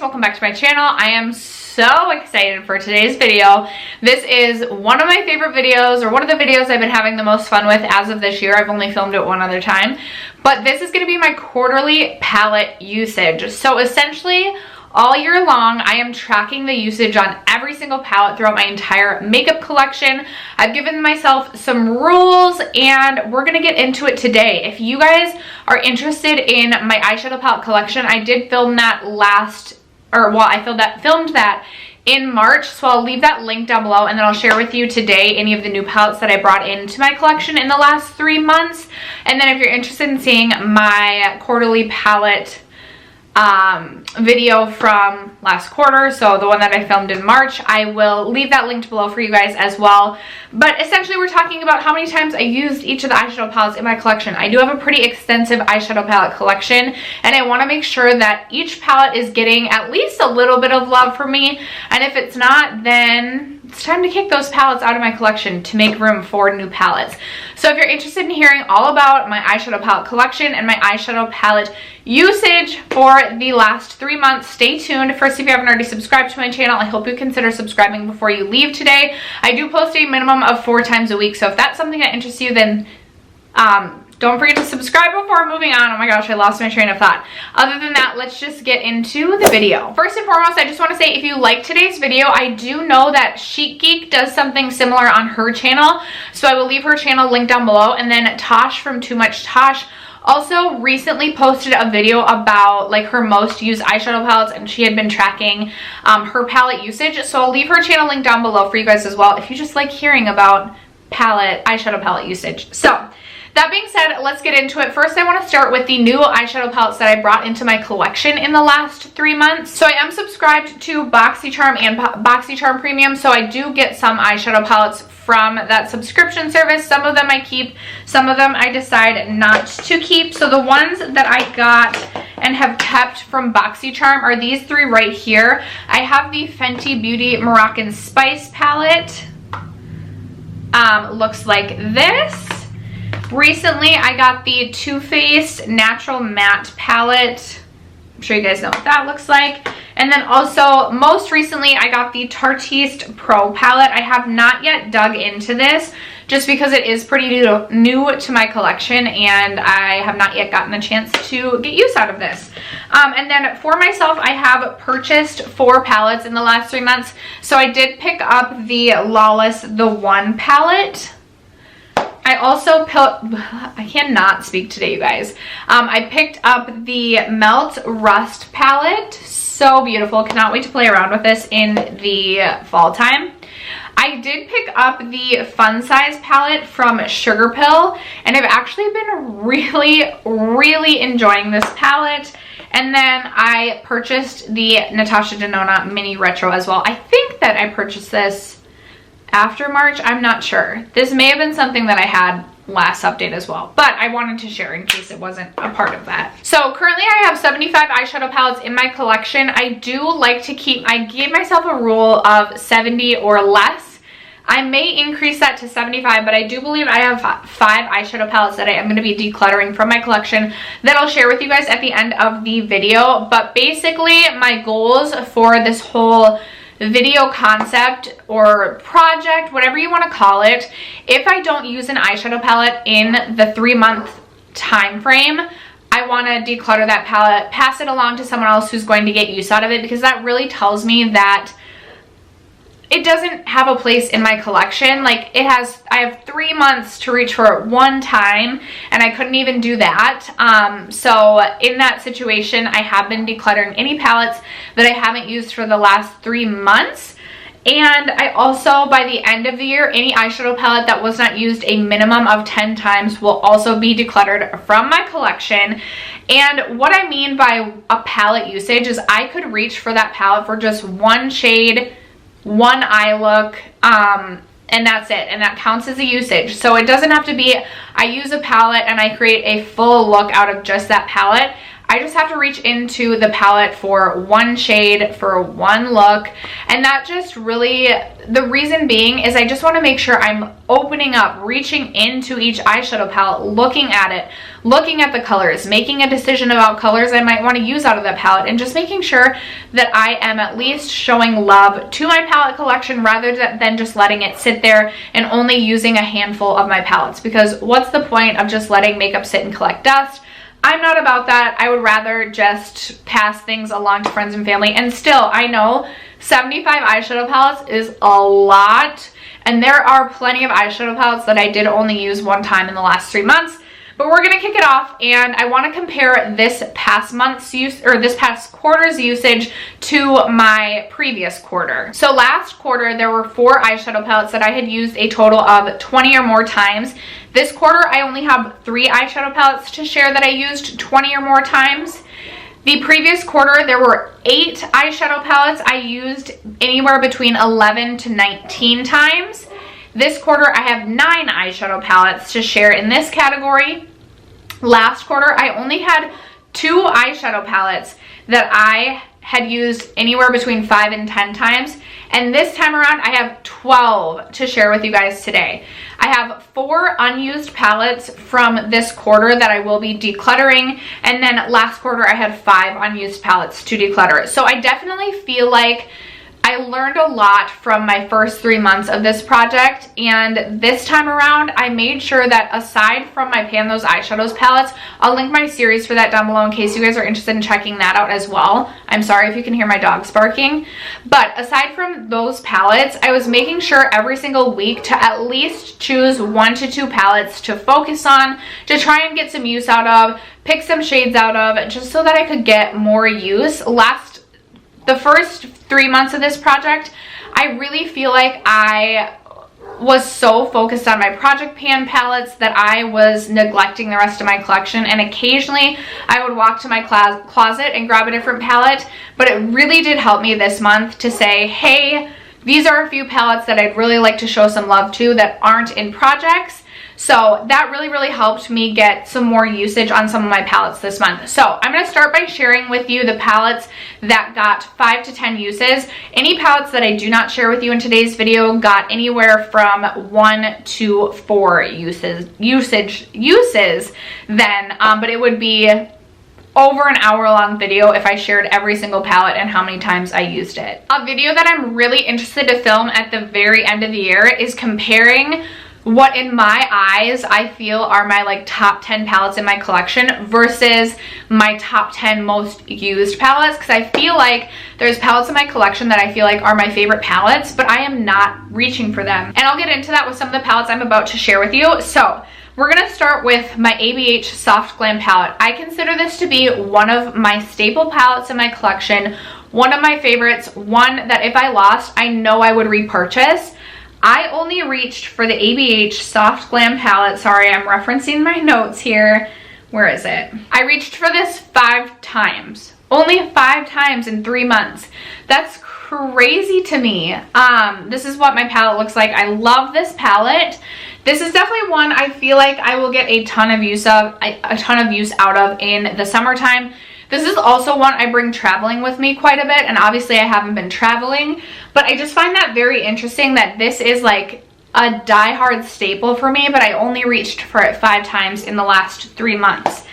welcome back to my channel. I am so excited for today's video. This is one of my favorite videos, or one of the videos I've been having the most fun with as of this year. I've only filmed it one other time, but this is going to be my quarterly palette usage. So essentially, all year long, I am tracking the usage on every single palette throughout my entire makeup collection. I've given myself some rules and we're gonna get into it today. If you guys are interested in my eyeshadow palette collection, I did film that filmed that in March, so I'll leave that link down below, and then I'll share with you today any of the new palettes that I brought into my collection in the last 3 months. And then if you're interested in seeing my quarterly palette video from last quarter, so the one that I filmed in March, I will leave that linked below for you guys as well. But essentially, we're talking about how many times I used each of the eyeshadow palettes in my collection. I do have a pretty extensive eyeshadow palette collection, and I want to make sure that each palette is getting at least a little bit of love from me, and if it's not, then it's time to kick those palettes out of my collection to make room for new palettes. So if you're interested in hearing all about my eyeshadow palette collection and my eyeshadow palette usage for the last 3 months, stay tuned. First, if you haven't already subscribed to my channel, I hope you consider subscribing before you leave today. I do post a minimum of 4 times a week, so if that's something that interests you, then don't forget to subscribe before moving on. Oh my gosh, I lost my train of thought. Other than that, let's just get into the video. First and foremost, I just want to say, if you like today's video, I do know that Chic Geek does something similar on her channel, so I will leave her channel linked down below. And then Tosh from Too Much Tosh also recently posted a video about like her most used eyeshadow palettes, and she had been tracking her palette usage, so I'll leave her channel link down below for you guys as well if you just like hearing about eyeshadow palette usage. So that being said, let's get into it. First, I want to start with the new eyeshadow palettes that I brought into my collection in the last 3 months. So I am subscribed to BoxyCharm and BoxyCharm Premium, so I do get some eyeshadow palettes from that subscription service. Some of them I keep, some of them I decide not to keep. So the ones that I got and have kept from BoxyCharm are these 3 right here. I have the Fenty Beauty Moroccan Spice palette. Looks like this. Recently, I got the Twofaced Natural Matte palette. I'm sure you guys know what that looks like. And then also, most recently, I got the Tarte Pro palette. I have not yet dug into this, just because it is pretty new to my collection, and I have not yet gotten a chance to get use out of this. And then for myself, I have purchased 4 palettes in the last 3 months. So I did pick up the Lawless The One Palette. I also I cannot speak today, you guys. I picked up the Melt Rust palette. So beautiful. Cannot wait to play around with this in the fall time. I did pick up the Fun Size palette from Sugar Pill, and I've actually been really enjoying this palette. And then I purchased the Natasha Denona Mini Retro as well. I think that I purchased this after March, I'm not sure. This may have been something that I had last update as well, but I wanted to share in case it wasn't a part of that. So currently I have 75 eyeshadow palettes in my collection. I do like to I gave myself a rule of 70 or less. I may increase that to 75, but I do believe I have 5 eyeshadow palettes that I am going to be decluttering from my collection that I'll share with you guys at the end of the video. But basically, my goals for this whole video concept or project, whatever you want to call it, if I don't use an eyeshadow palette in the 3-month time frame, I want to declutter that palette, pass it along to someone else who's going to get use out of it, because that really tells me that it doesn't have a place in my collection. Like, I have 3 months to reach for it one time, and I couldn't even do that. So in that situation, I have been decluttering any palettes that I haven't used for the last 3 months. And I also, by the end of the year, any eyeshadow palette that was not used a minimum of 10 times will also be decluttered from my collection. And what I mean by a palette usage is I could reach for that palette for just one shade, one eye look, and that's it, and that counts as a usage. So it doesn't have to be I use a palette and I create a full look out of just that palette. I just have to reach into the palette for one shade, for one look. And that just really, the reason being is I just want to make sure I'm opening up, reaching into each eyeshadow palette, looking at it, looking at the colors, making a decision about colors I might want to use out of that palette, and just making sure that I am at least showing love to my palette collection rather than just letting it sit there and only using a handful of my palettes. Because what's the point of just letting makeup sit and collect dust? I'm not about that. I would rather just pass things along to friends and family. And still, I know 75 eyeshadow palettes is a lot. And there are plenty of eyeshadow palettes that I did only use one time in the last 3 months. But we're gonna kick it off, and I want to compare this past month's use, or this past quarter's usage, to my previous quarter. So last quarter, there were 4 eyeshadow palettes that I had used a total of 20 or more times. This quarter, I only have 3 eyeshadow palettes to share that I used 20 or more times. The previous quarter, there were 8 eyeshadow palettes I used anywhere between 11 to 19 times. This quarter, I have 9 eyeshadow palettes to share in this category. Last quarter, I only had 2 eyeshadow palettes that I had used anywhere between 5 and 10 times. And this time around, I have 12 to share with you guys today. I have 4 unused palettes from this quarter that I will be decluttering. And then last quarter, I had 5 unused palettes to declutter. So I definitely feel like I learned a lot from my first 3 months of this project, and this time around I made sure that aside from my Pan Those Eyeshadows palettes, I'll link my series for that down below in case you guys are interested in checking that out as well. I'm sorry if you can hear my dogs barking. But aside from those palettes, I was making sure every single week to at least choose 1 to 2 palettes to focus on, to try and get some use out of, pick some shades out of, just so that I could get more use. The first 3 months of this project, I really feel like I was so focused on my Project Pan palettes that I was neglecting the rest of my collection, and occasionally I would walk to my closet and grab a different palette, but it really did help me this month to say, hey, these are a few palettes that I'd really like to show some love to that aren't in projects. So that really, really helped me get some more usage on some of my palettes this month. So I'm going to start by sharing with you the palettes that got 5 to 10 uses. Any palettes that I do not share with you in today's video got anywhere from 1 to 4 uses then, but it would be over an hour-long video if I shared every single palette and how many times I used it. A video that I'm really interested to film at the very end of the year is comparing what in my eyes I feel are my top 10 palettes in my collection versus my top 10 most used palettes, because I feel like there's palettes in my collection that I feel like are my favorite palettes, but I am not reaching for them. And I'll get into that with some of the palettes I'm about to share with you. So we're gonna start with my ABH Soft Glam palette. I consider this to be one of my staple palettes in my collection, one of my favorites, one that if I lost, I know I would repurchase. I only reached for the ABH Soft Glam palette. Sorry, I'm referencing my notes here. Where is it? I reached for this 5 times. Only 5 times in 3 months. That's crazy to me. This is what my palette looks like. I love this palette. This is definitely one I feel like I will get a ton of use out of in the summertime. This is also one I bring traveling with me quite a bit, and obviously I haven't been traveling, but I just find that very interesting that this is like a die-hard staple for me, but I only reached for it 5 times in the last 3 months.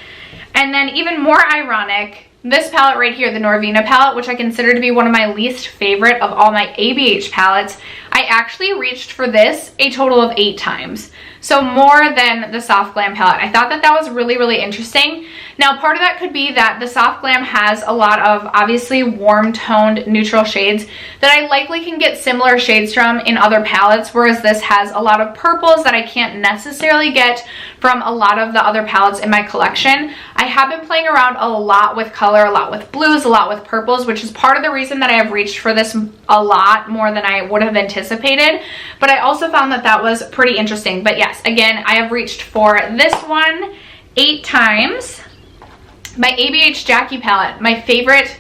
And then even more ironic, this palette right here, the Norvina palette, which I consider to be one of my least favorite of all my ABH palettes, I actually reached for this a total of 8 times. So more than the Soft Glam palette. I thought that that was really, really interesting. Now, part of that could be that the Soft Glam has a lot of obviously warm toned neutral shades that I likely can get similar shades from in other palettes, whereas this has a lot of purples that I can't necessarily get from a lot of the other palettes in my collection. I have been playing around a lot with color, a lot with blues, a lot with purples, which is part of the reason that I have reached for this a lot more than I would have anticipated. But I also found that that was pretty interesting. But yes, again, I have reached for this one 8 times. My ABH Jackie palette, my favorite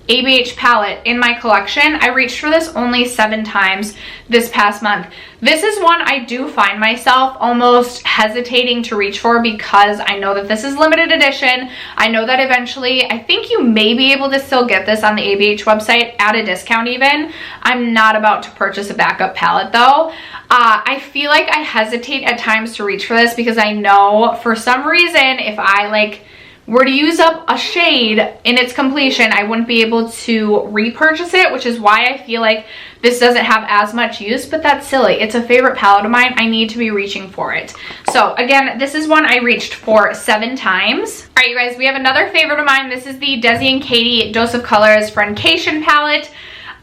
ABH palette in my collection. I reached for this only 7 times this past month. This is one I do find myself almost hesitating to reach for because I know that this is limited edition. I know that eventually, I think you may be able to still get this on the ABH website at a discount even. I'm not about to purchase a backup palette though. I feel like I hesitate at times to reach for this because I know for some reason if I like were to use up a shade in its completion, I wouldn't be able to repurchase it, which is why I feel like this doesn't have as much use, but that's silly. It's a favorite palette of mine. I need to be reaching for it. So again, this is one I reached for 7 times. All right, you guys, we have another favorite of mine. This is the Desi and Katie Dose of Colors Friendcation palette.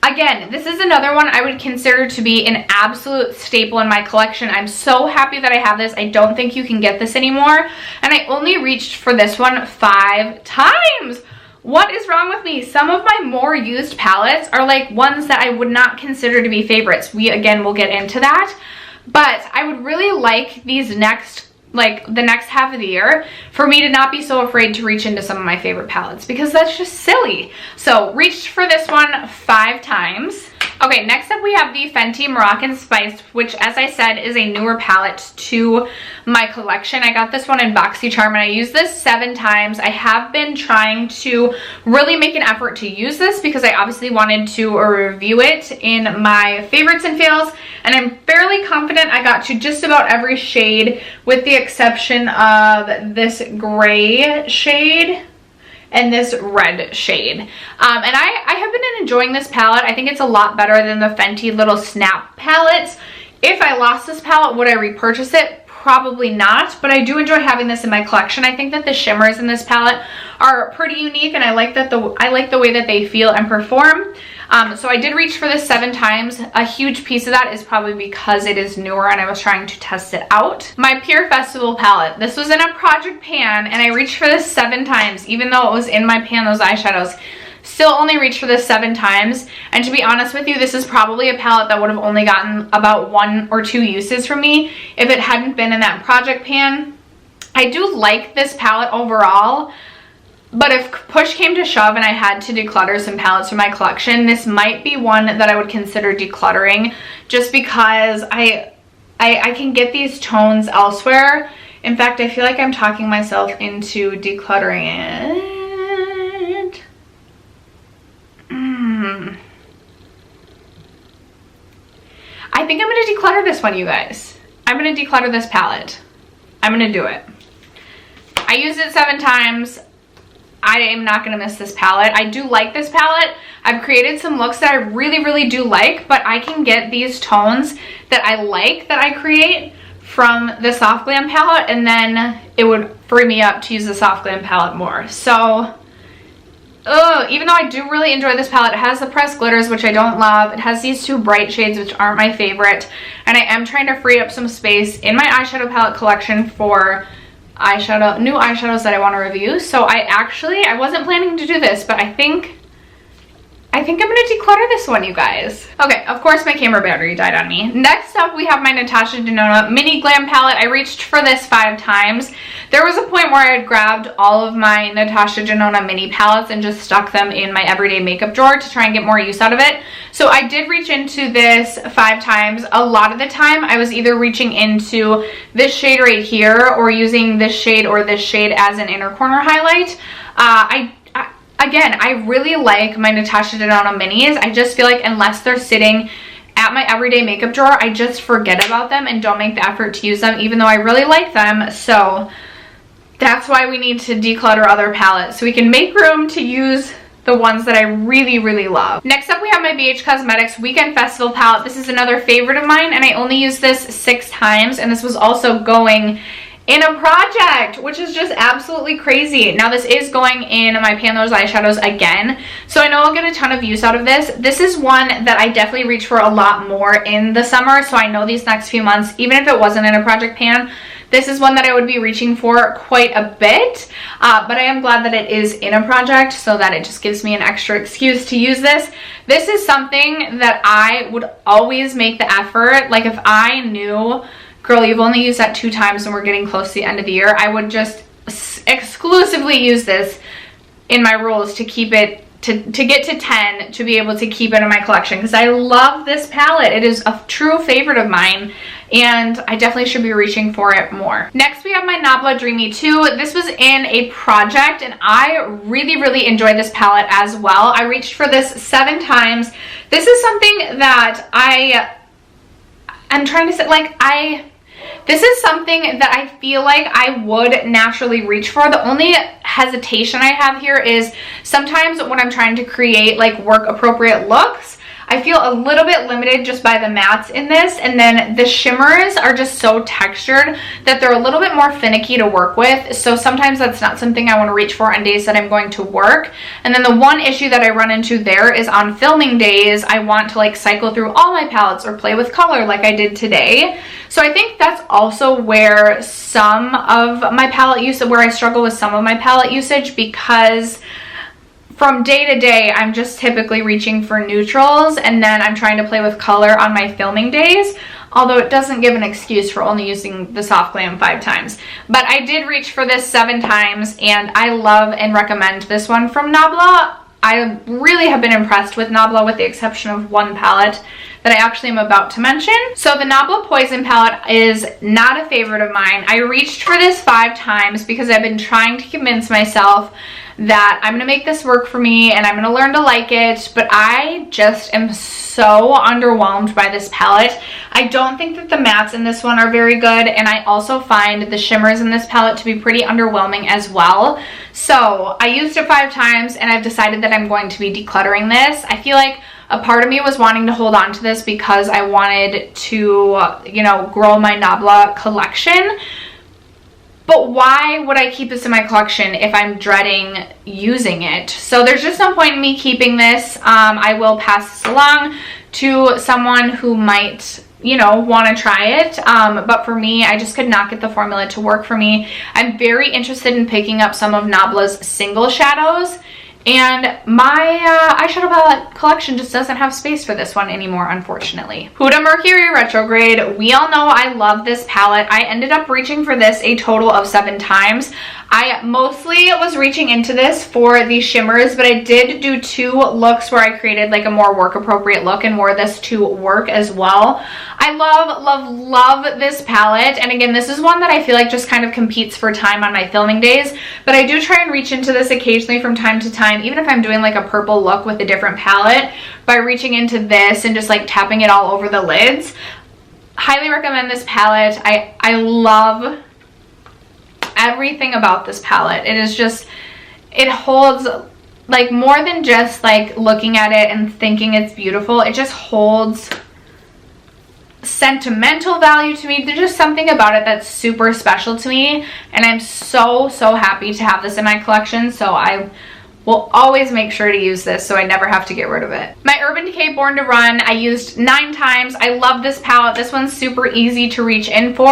Again, this is another one I would consider to be an absolute staple in my collection. I'm so happy that I have this. I don't think you can get this anymore. And I only reached for this one 5 times. What is wrong with me? Some of my more used palettes are like ones that I would not consider to be favorites. Again, we'll get into that. But I would really like these next the next half of the year for me to not be so afraid to reach into some of my favorite palettes because that's just silly. So reached for this one 5 times. Okay, next up we have the Fenty Moroccan Spice, which as I said is a newer palette to my collection. I got this one in BoxyCharm and I used this 7 times. I have been trying to really make an effort to use this because I obviously wanted to review it in my favorites and fails, and I'm fairly confident I got to just about every shade with the exception of this gray shade and this red shade. And I have been enjoying this palette. I think it's a lot better than the Fenty Little Snap palettes. If I lost this palette, would I repurchase it? Probably not, but I do enjoy having this in my collection. I think that the shimmers in this palette are pretty unique, and I like the way that they feel and perform. So I did reach for this 7 times. A huge piece of that is probably because it is newer and I was trying to test it out. My Pure Festival palette. This was in a project pan and I reached for this 7 times, even though it was in my pan, those eyeshadows. Still only reached for this 7 times. And to be honest with you, this is probably a palette that would have only gotten about 1 or 2 uses from me if it hadn't been in that project pan. I do like this palette overall, but if push came to shove and I had to declutter some palettes from my collection, this might be one that I would consider decluttering just because I can get these tones elsewhere. In fact, I feel like I'm talking myself into decluttering it. I think I'm going to declutter this one, you guys. I'm going to declutter this palette. I'm going to do it. I used it 7 times. I am not going to miss this palette. I do like this palette. I've created some looks that I really, really do like, but I can get these tones that I like that I create from the Soft Glam palette, and then it would free me up to use the Soft Glam palette more. So, even though I do really enjoy this palette, it has the pressed glitters, which I don't love. It has these 2 bright shades, which aren't my favorite, and I am trying to free up some space in my eyeshadow palette collection for new eyeshadows that I want to review. So I wasn't planning to do this, but I think I'm going to declutter this one, you guys. Okay, of course my camera battery died on me. Next up, we have my Natasha Denona Mini Glam palette. I reached for this 5 times. There was a point where I had grabbed all of my Natasha Denona mini palettes and just stuck them in my everyday makeup drawer to try and get more use out of it. So I did reach into this 5 times. A lot of the time, I was either reaching into this shade right here or using this shade or this shade as an inner corner highlight. Again, I really like my Natasha Denona minis. I just feel like unless they're sitting at my everyday makeup drawer, I just forget about them and don't make the effort to use them, even though I really like them. So that's why we need to declutter other palettes, so we can make room to use the ones that I really, really love. Next up, we have my BH Cosmetics Weekend Festival palette. This is another favorite of mine, and I only used this 6 times, and this was also going in a project, which is just absolutely crazy. Now this is going in my Pan Those eyeshadows again, so I know I'll get a ton of use out of this. This is one that I definitely reach for a lot more in the summer, so I know these next few months, even if it wasn't in a project pan, this is one that I would be reaching for quite a bit, but I am glad that it is in a project so that it just gives me an extra excuse to use this. This is something that I would always make the effort. Like if I knew, girl, you've only used that 2 times and we're getting close to the end of the year, I would just exclusively use this in my rules to keep it to get to 10 to be able to keep it in my collection, because I love this palette. It is a true favorite of mine, and I definitely should be reaching for it more. Next, we have my Noblet Dreamy 2. This was in a project, and I really enjoyed this palette as well. I reached for this 7 times. This is something that I'm trying to say, like, this is something that I feel like I would naturally reach for. The only hesitation I have here is sometimes when I'm trying to create like work appropriate looks, I feel a little bit limited just by the mattes in this, and then the shimmers are just so textured that they're a little bit more finicky to work with, so sometimes that's not something I want to reach for on days that I'm going to work. And then the one issue that I run into there is on filming days, I want to like cycle through all my palettes or play with color like I did today. So I think that's also where some of my palette usage, where I struggle with some of my palette usage, because from day to day, I'm just typically reaching for neutrals, and then I'm trying to play with color on my filming days, although it doesn't give an excuse for only using the Soft Glam 5 times. But I did reach for this 7 times, and I love and recommend this one from Noblet. I really have been impressed with Noblet, with the exception of one palette that I actually am about to mention. So the Noblet Poison palette is not a favorite of mine. I reached for this 5 times because I've been trying to convince myself that I'm gonna make this work for me and I'm gonna learn to like it, but I just am so underwhelmed by this palette. I don't think that the mattes in this one are very good, and I also find the shimmers in this palette to be pretty underwhelming as well. So I used it 5 times, and I've decided that I'm going to be decluttering this. I feel like a part of me was wanting to hold on to this because I wanted to, you know, grow my Noblet collection. But why would I keep this in my collection if I'm dreading using it? So there's just no point in me keeping this. I will pass this along to someone who might, you know, want to try it. But for me, I just could not get the formula to work for me. I'm very interested in picking up some of Noblet's single shadows, and my eyeshadow palette collection just doesn't have space for this one anymore, unfortunately. Huda Mercury Retrograde. We all know I love this palette. I ended up reaching for this a total of 7 times. I mostly was reaching into this for the shimmers, but I did do 2 looks where I created like a more work appropriate look and wore this to work as well. I love this palette, and again, this is one that I feel like just kind of competes for time on my filming days, but I do try and reach into this occasionally from time to time, even if I'm doing like a purple look with a different palette, by reaching into this and just like tapping it all over the lids. Highly recommend this palette. I love everything about this palette. It is just, it holds like more than just like looking at it and thinking it's beautiful. It just holds sentimental value to me. There's just something about it that's super special to me, and I'm so happy to have this in my collection. So I will always make sure to use this so I never have to get rid of it. My Urban Decay Born to Run, I used 9 times. I love this palette. This one's super easy to reach into.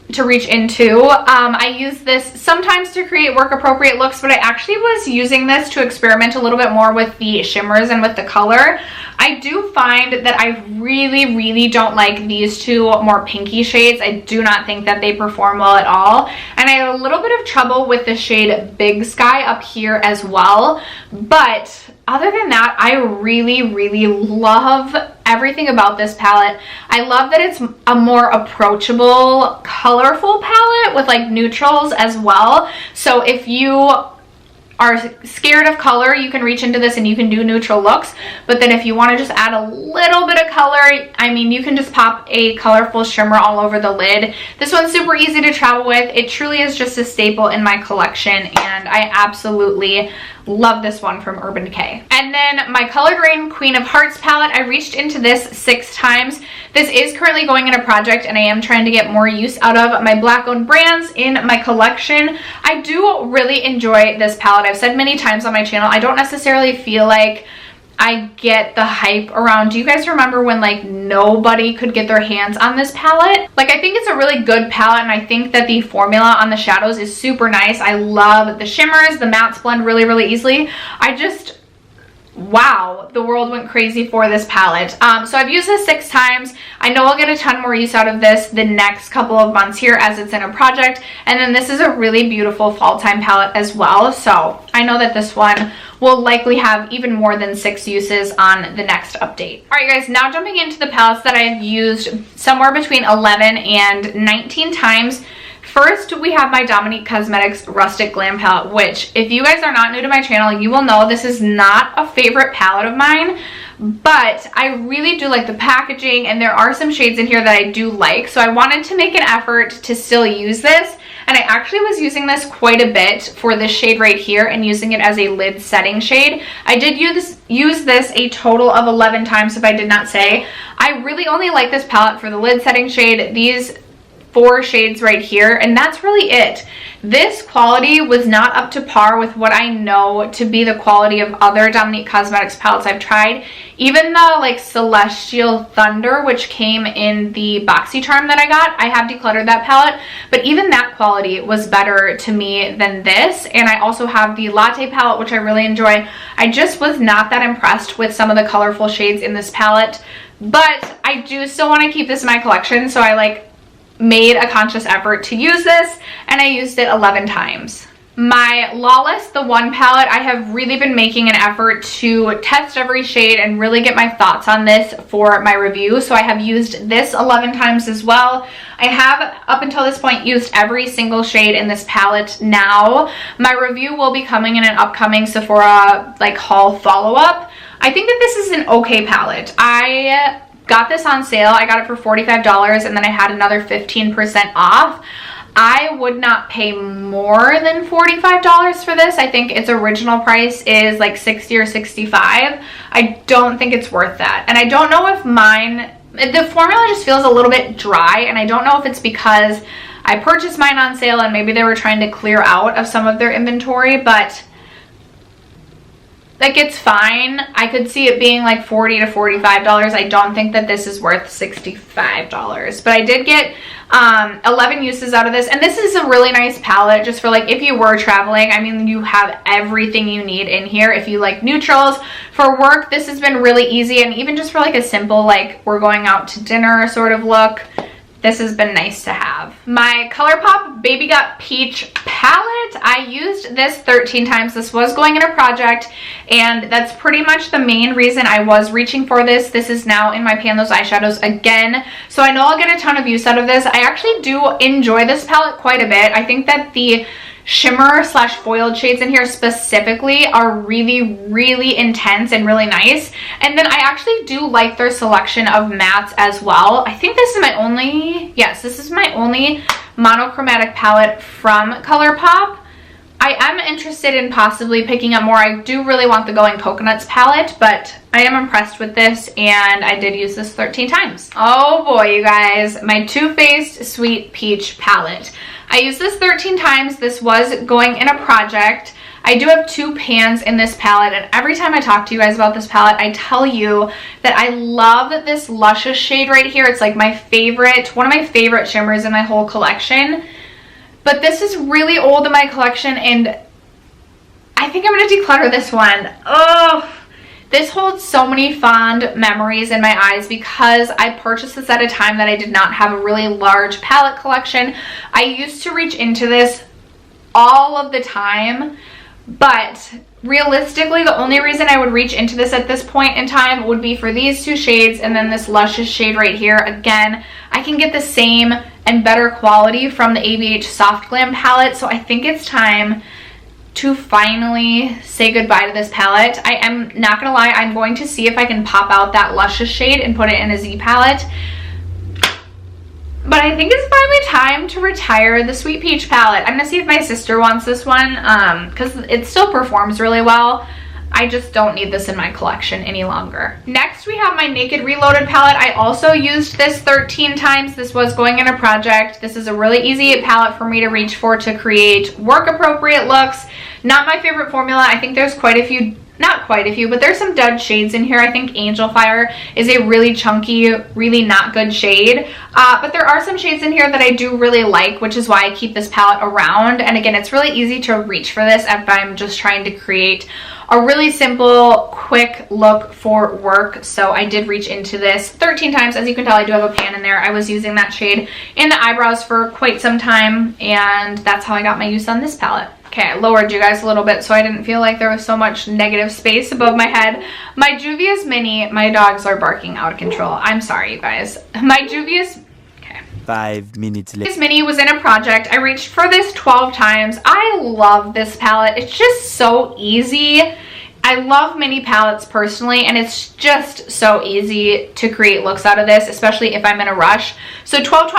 I use this sometimes to create work appropriate looks, but I actually was using this to experiment a little bit more with the shimmers and with the color. I do find that I really don't like these 2 more pinky shades. I do not think that they perform well at all, and I had a little bit of trouble with the shade Big Sky up here as well. But other than that, I really love everything about this palette. I love that it's a more approachable, colorful palette with like neutrals as well. So if you are scared of color, you can reach into this and you can do neutral looks. But then if you want to just add a little bit of color, I mean, you can just pop a colorful shimmer all over the lid. This one's super easy to travel with. It truly is just a staple in my collection, and I absolutely love this one from Urban Decay. And then my Colored Rain Queen of Hearts palette, I reached into this 6 times. This is currently going in a project, and I am trying to get more use out of my Black owned brands in my collection. I do really enjoy this palette. I've said many times on my channel, I don't necessarily feel like I get the hype around. Do you guys remember when like nobody could get their hands on this palette? Like, I think it's a really good palette, and I think that the formula on the shadows is super nice. I love the shimmers. The mattes blend really easily. I just, wow, the world went crazy for this palette. So I've used this 6 times. I know I'll get a ton more use out of this the next couple of months here as it's in a project. And then this is a really beautiful fall time palette as well. So I know that this one will likely have even more than 6 uses on the next update. All right, guys, now jumping into the palettes that I've used somewhere between 11 and 19 times. First, we have my Dominique Cosmetics Rustic Glam palette, which if you guys are not new to my channel, you will know this is not a favorite palette of mine, but I really do like the packaging, and there are some shades in here that I do like, so I wanted to make an effort to still use this. And I actually was using this quite a bit for this shade right here and using it as a lid setting shade. I did use this a total of 11 times, if I did not say. I really only like this palette for the lid setting shade, these 4 shades right here, and that's really it. This quality was not up to par with what I know to be the quality of other Dominique Cosmetics palettes I've tried. Even the like Celestial Thunder, which came in the BoxyCharm that I got, I have decluttered that palette, but even that quality was better to me than this. And I also have the Latte palette, which I really enjoy. I just was not that impressed with some of the colorful shades in this palette, but I do still want to keep this in my collection, so I made a conscious effort to use this, and I used it 11 times. My Lawless The One Palette, I have really been making an effort to test every shade and really get my thoughts on this for my review, so I have used this 11 times as well. I have, up until this point, used every single shade in this palette now. My review will be coming in an upcoming Sephora haul follow-up. I think that this is an okay palette. I got this on sale. I got it for $45, and then I had another 15% off. I would not pay more than $45 for this. I think its original price is like $60 or $65. I don't think it's worth that. And I don't know if the formula just feels a little bit dry, and I don't know if it's because I purchased mine on sale and maybe they were trying to clear out of some of their inventory, but it's fine. I could see it being like $40 to $45. I don't think that this is worth $65, but I did get 11 uses out of this, and this is a really nice palette just for if you were traveling. I mean, you have everything you need in here. If you like neutrals for work, this has been really easy, and even just for a simple we're going out to dinner sort of look, this has been nice to have. My Colourpop Baby Got Peach palette, I used this 13 times. This was going in a project, and that's pretty much the main reason I was reaching for this. This is now in my Pan Those Eyeshadows again, so I know I'll get a ton of use out of this. I actually do enjoy this palette quite a bit. I think that the shimmer / foiled shades in here specifically are really, really intense and really nice. And then I actually do like their selection of mattes as well. I think this is my only, yes, this is my only monochromatic palette from Colourpop. I am interested in possibly picking up more. I do really want the Going Coconuts palette, but I am impressed with this, and I did use this 13 times. Oh boy, you guys, my Too Faced Sweet Peach palette. I used this 13 times. This was going in a project. I do have 2 pans in this palette, and every time I talk to you guys about this palette, I tell you that I love this Luscious shade right here. It's like my favorite, one of my favorite shimmers in my whole collection. But this is really old in my collection, and I think I'm going to declutter this one. Oh, this holds so many fond memories in my eyes because I purchased this at a time that I did not have a really large palette collection. I used to reach into this all of the time, but realistically, the only reason I would reach into this at this point in time would be for these 2 shades and then this Luscious shade right here. Again, I can get the same and better quality from the ABH Soft Glam palette, so I think it's time to finally say goodbye to this palette. I am not gonna lie, I'm going to see if I can pop out that Luscious shade and put it in a Z palette. But I think it's finally time to retire the Sweet Peach palette. I'm gonna see if my sister wants this one, because it still performs really well. I just don't need this in my collection any longer. Next, we have my Naked Reloaded palette. I also used this 13 times. This was going in a project. This is a really easy palette for me to reach for to create work-appropriate looks. Not my favorite formula. I think there's quite a few, not quite a few, but there's some dud shades in here. I think Angel Fire is a really chunky, really not good shade. But there are some shades in here that I do really like, which is why I keep this palette around. And again, it's really easy to reach for this if I'm just trying to create a really simple, quick look for work. So I did reach into this 13 times. As you can tell, I do have a pan in there. I was using that shade in the eyebrows for quite some time, and that's how I got my use on this palette. Okay, I lowered you guys a little bit so I didn't feel like there was so much negative space above my head. My Juvia's Mini, my dogs are barking out of control. I'm sorry, you guys. My Juvia's 5 minutes later. This mini was in a project. I reached for this 12 times. I love this palette. It's just so easy. I love mini palettes personally, and it's just so easy to create looks out of this, especially if I'm in a rush. So 12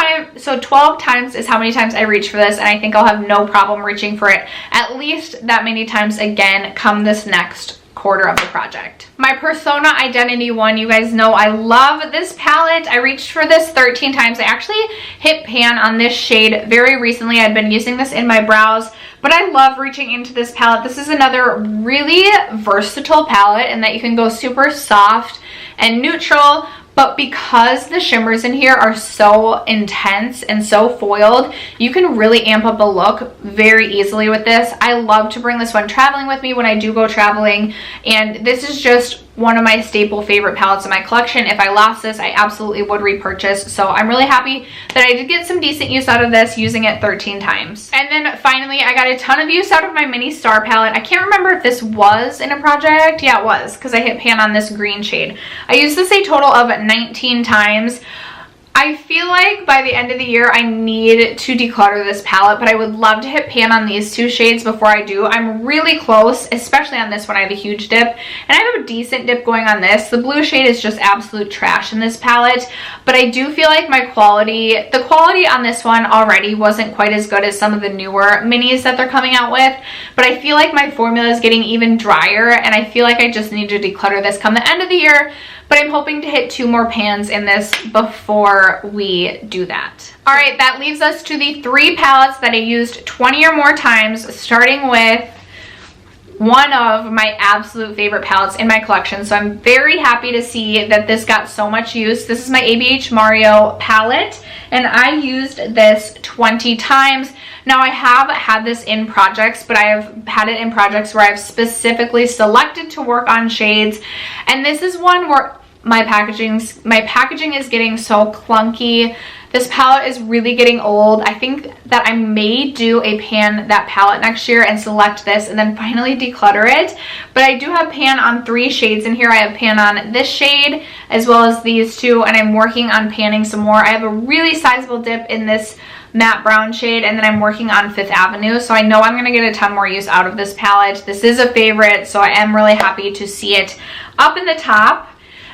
times is how many times I reach for this, and I think I'll have no problem reaching for it at least that many times again come this next quarter of the project. My Persona Identity one, you guys know I love this palette. I reached for this 13 times. I actually hit pan on this shade very recently. I'd been using this in my brows, but I love reaching into this palette. This is another really versatile palette in that you can go super soft and neutral, but because the shimmers in here are so intense and so foiled, you can really amp up a look very easily with this. I love to bring this one traveling with me when I do go traveling, and this is just one of my staple favorite palettes in my collection. If I lost this, I absolutely would repurchase. So I'm really happy that I did get some decent use out of this, using it 13 times. And then finally, I got a ton of use out of my Mini Star palette. I can't remember if this was in a project. Yeah, it was, because I hit pan on this green shade. I used this a total of 19 times. I feel like by the end of the year, I need to declutter this palette, but I would love to hit pan on these two shades before I do. I'm really close, especially on this one. I have a huge dip, and I have a decent dip going on this. The blue shade is just absolute trash in this palette, but I do feel like the quality on this one already wasn't quite as good as some of the newer minis that they're coming out with, but I feel like my formula is getting even drier, and I feel like I just need to declutter this come the end of the year. But I'm hoping to hit 2 more pans in this before we do that. All right, that leaves us to the 3 palettes that I used 20 or more times, starting with one of my absolute favorite palettes in my collection. So I'm very happy to see that this got so much use. This is my ABH Mario palette, and I used this 20 times. Now, I have had this in projects, but I have had it in projects where I've specifically selected to work on shades. And this is one where my packaging is getting so clunky. This palette is really getting old. I think that I may do a pan that palette next year and select this and then finally declutter it. But I do have pan on 3 shades in here. I have pan on this shade as well as these 2, and I'm working on panning some more. I have a really sizable dip in this matte brown shade, and then I'm working on 5th Avenue, so I know I'm going to get a ton more use out of this palette. This is a favorite, so I am really happy to see it up in the top.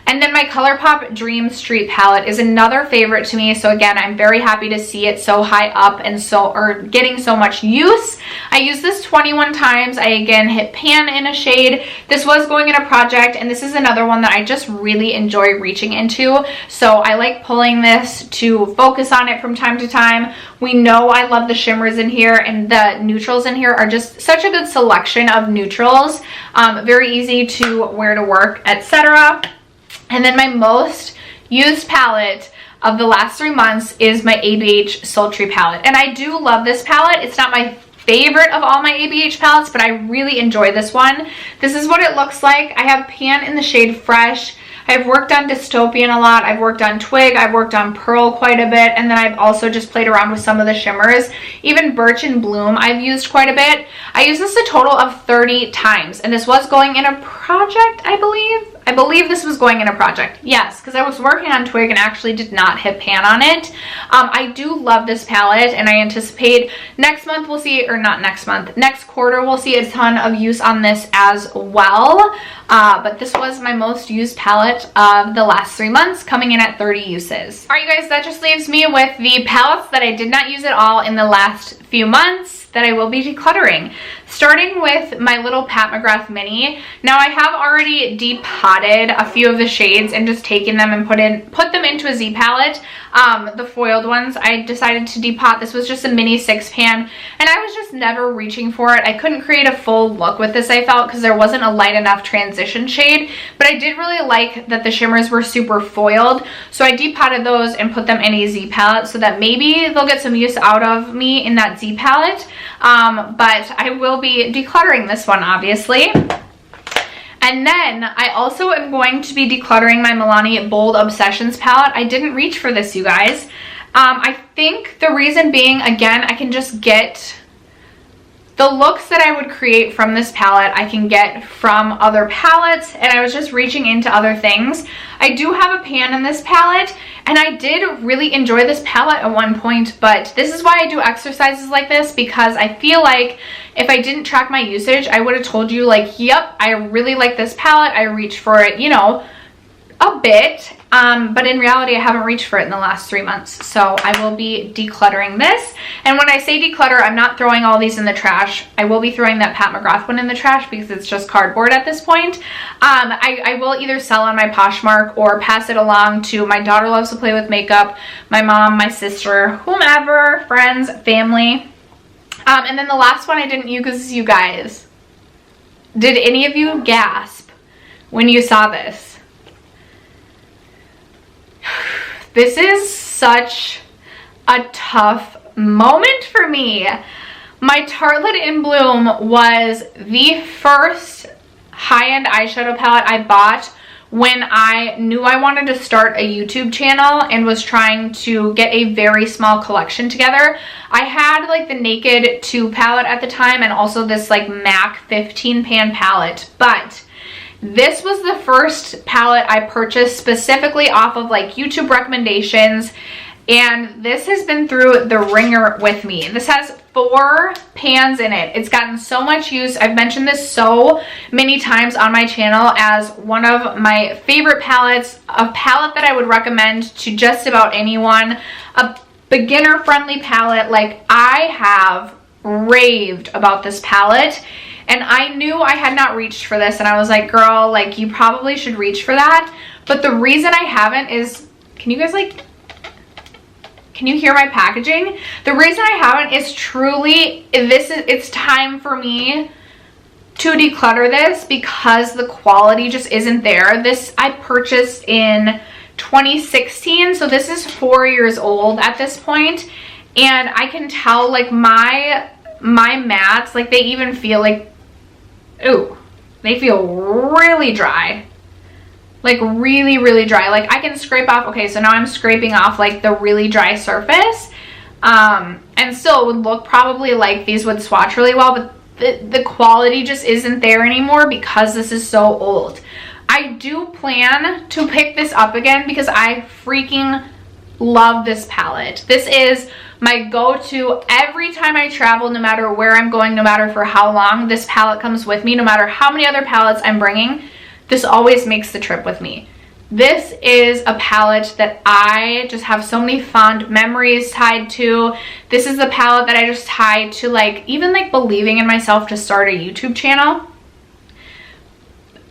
And then my Colourpop Dream Street palette is another favorite to me. So again, I'm very happy to see it so high up and getting so much use. I used this 21 times. I again hit pan in a shade. This was going in a project, and this is another one that I just really enjoy reaching into. So I like pulling this to focus on it from time to time. We know I love the shimmers in here, and the neutrals in here are just such a good selection of neutrals. Very easy to wear to work, etc. And then my most used palette of the last 3 months is my ABH Sultry palette. And I do love this palette. It's not my favorite of all my ABH palettes, but I really enjoy this one. This is what it looks like. I have pan in the shade Fresh. I've worked on Dystopian a lot. I've worked on Twig. I've worked on Pearl quite a bit. And then I've also just played around with some of the shimmers. Even Birch in Bloom I've used quite a bit. I used this a total of 30 times. And this was going in a project, I believe. I believe this was going in a project. Yes, because I was working on Twig and actually did not hit pan on it. I do love this palette, and I anticipate next month we'll see, or not next month, next quarter we'll see a ton of use on this as well. But this was my most used palette of the last 3 months, coming in at 30 uses. All right, you guys, that just leaves me with the palettes that I did not use at all in the last few months that I will be decluttering. Starting with my little Pat McGrath mini. Now, I have already depotted a few of the shades and just taken them and put them into a Z palette. The foiled ones I decided to depot. This was just a mini 6-pan, and I was just never reaching for it. I couldn't create a full look with this, I felt, because there wasn't a light enough transition shade, but I did really like that the shimmers were super foiled, so I depotted those and put them in a Z palette so that maybe they'll get some use out of me in that Z palette. But I will be decluttering this one, obviously. And then I also am going to be decluttering my Milani Bold Obsessions palette. I didn't reach for this, you guys. I think the reason being, again, I can just get the looks that I would create from this palette I can get from other palettes, and I was just reaching into other things. I do have a pan in this palette, and I did really enjoy this palette at one point, but this is why I do exercises like this, because I feel like if I didn't track my usage, I would have told you like, yep, I really like this palette. I reached for it, you know, a bit, but in reality I haven't reached for it in the last 3 months. So I will be decluttering this, and when I say declutter, I'm not throwing all these in the trash. I will be throwing that Pat McGrath one in the trash because it's just cardboard at this point. I will either sell on my Poshmark or pass it along to my daughter loves to play with makeup, my mom, my sister, whomever, friends, family. And then the last one I didn't use is you guys. Did any of you gasp when you saw this? This is such a tough moment for me. My Tarte In Bloom was the first high-end eyeshadow palette I bought when I knew I wanted to start a YouTube channel and was trying to get a very small collection together. I had like the Naked 2 palette at the time and also this like MAC 15 pan palette, but this was the first palette I purchased specifically off of like YouTube recommendations, and this has been through the ringer with me. This has 4 pans in it. It's gotten so much use. I've mentioned this so many times on my channel as one of my favorite palettes, a palette that I would recommend to just about anyone, a beginner friendly palette. Like, I have raved about this palette. And I knew I had not reached for this, and I was like, girl, like, you probably should reach for that. But the reason I haven't is, can you guys, like, can you hear my packaging? The reason I haven't is truly, it's time for me to declutter this because the quality just isn't there. This I purchased in 2016, so this is 4 years old at this point, and I can tell, like, my mattes, like, they even feel like, ooh, they feel really dry. Like, really, really dry. Like, I can scrape off, okay, so now I'm scraping off, like, the really dry surface. And still, it would look probably like these would swatch really well, but the quality just isn't there anymore because this is so old. I do plan to pick this up again because I freaking love this palette. This is my go-to every time I travel, no matter where I'm going, no matter for how long. This palette comes with me, no matter how many other palettes I'm bringing. This always makes the trip with me. This is a palette that I just have so many fond memories tied to. This is the palette that I just tied to, like, even like believing in myself to start a YouTube channel.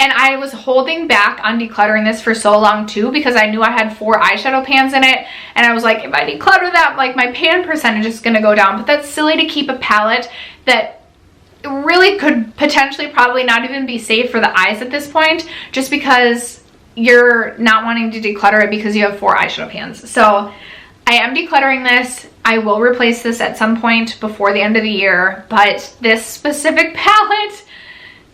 And I was holding back on decluttering this for so long too because I knew I had 4 eyeshadow pans in it, and I was like, if I declutter that, like, my pan percentage is gonna go down. But that's silly to keep a palette that really could potentially probably not even be safe for the eyes at this point, just because you're not wanting to declutter it because you have 4 eyeshadow pans. So I am decluttering this. I will replace this at some point before the end of the year, but this specific palette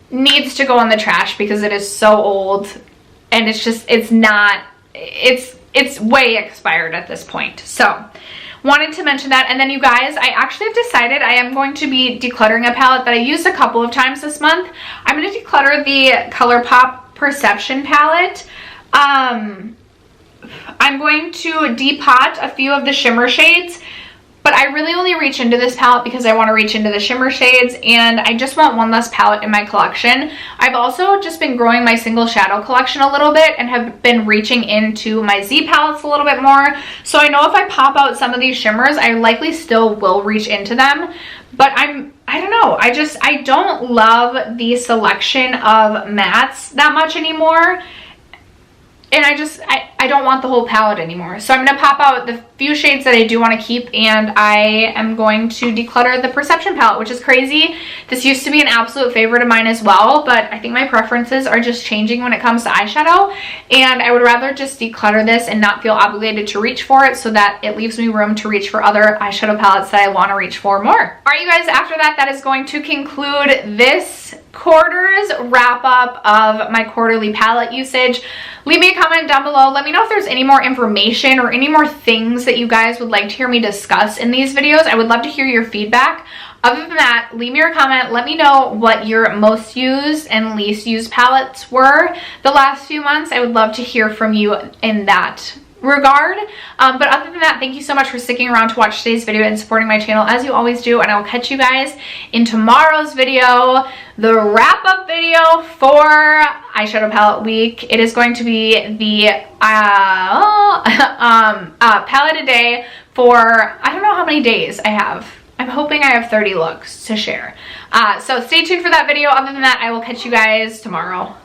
needs to go in the trash because it is so old, and it's just, it's way expired at this point. So wanted to mention that. And then, you guys, I actually have decided I am going to be decluttering a palette that I used a couple of times this month. I'm going to declutter the Colourpop Perception palette. I'm going to depot a few of the shimmer shades, but I really only reach into this palette because I want to reach into the shimmer shades, and I just want one less palette in my collection. I've also just been growing my single shadow collection a little bit and have been reaching into my Z palettes a little bit more. So I know if I pop out some of these shimmers, I likely still will reach into them. But I don't know. I don't love the selection of mattes that much anymore. And I don't want the whole palette anymore. So I'm going to pop out the few shades that I do want to keep, and I am going to declutter the Perception palette, which is crazy. This used to be an absolute favorite of mine as well, but I think my preferences are just changing when it comes to eyeshadow, and I would rather just declutter this and not feel obligated to reach for it, so that it leaves me room to reach for other eyeshadow palettes that I want to reach for more. Alright, you guys, after that, that is going to conclude this quarter's wrap up of my quarterly palette usage. Leave me a comment down below. Let me know if there's any more information or any more things that you guys would like to hear me discuss in these videos. I would love to hear your feedback Other than that, leave me your comment. Let me know what your most used and least used palettes were the last few months. I would love to hear from you in that regard. But other than that, thank you so much for sticking around to watch today's video and supporting my channel as you always do, and I will catch you guys in tomorrow's video, the wrap-up video for eyeshadow palette week. It is going to be the palette a day for, I don't know how many days I have. I'm hoping I have 30 looks to share. So stay tuned for that video. Other than that, I will catch you guys tomorrow.